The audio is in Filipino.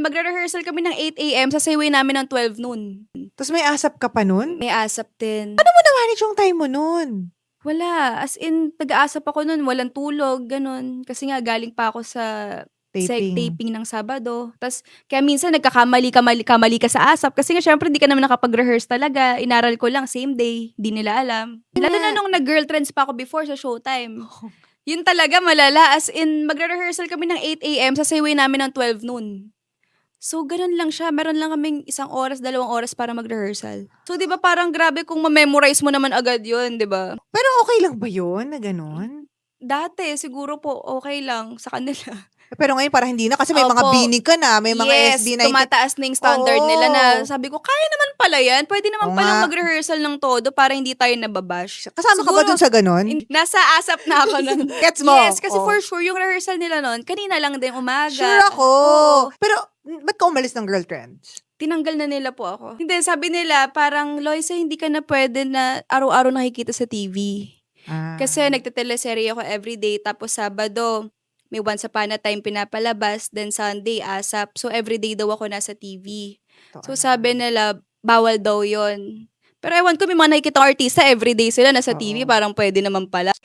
magre-rehearsal kami ng 8 AM, sasayaw namin ng 12 noon. Tapos may asap ka pa nun? May asap din. Paano mo na-manage yung time mo nun? Wala, as in, nag-aasap ako nun, walang tulog, ganun. Kasi nga, galing pa ako sa taping ng Sabado. Tapos, kaya minsan nagkakamali ka sa asap. Kasi nga, syempre, di ka naman nakapag-rehearse talaga. Inaral ko lang, same day. Di nila alam. Lalo na nung nag-girl trends pa ako before sa Showtime. Yun talaga, malala. As in, magre-rehearsal kami ng 8 AM, sasayaw namin ng 12 noon. So, ganun lang siya. Meron lang kaming 1 oras, 2 oras para mag-rehearsal. So, di ba parang grabe kung ma-memorize mo naman agad yun, di ba? Pero okay lang ba yun na ganun? Dati, siguro po, okay lang sa kanila. Pero ngayon parang hindi na kasi may mga Opo. binig ka na, may mga Yes, SB19. tumataas na yung standard Oo. nila na sabi ko, kaya naman pala yan. Pwede naman Oo palang nga. mag-rehearsal ng todo para hindi tayo nababash. Kasama ka ba Siguro, dun sa ganun? Nasa asap na ako nun. Gets mo? Yes, kasi Oo. for sure, yung rehearsal nila nun, kanina lang din umaga. Sure ako. Oo. Pero, ba't ka umalis ng girl trends? Tinanggal na nila po ako. Hindi, sabi nila, parang, Loisa, hindi ka na pwede na araw-araw nakikita sa TV. Kasi nagteteleserye ako everyday, tapos Sabado, may Once Upon a Time pinapalabas, then Sunday, ASAP. So, everyday daw ako nasa TV. So, sabi nila, bawal daw yon. Pero ewan ko, may mga nakikita artista, everyday sila nasa TV, Oo. parang pwede naman pala.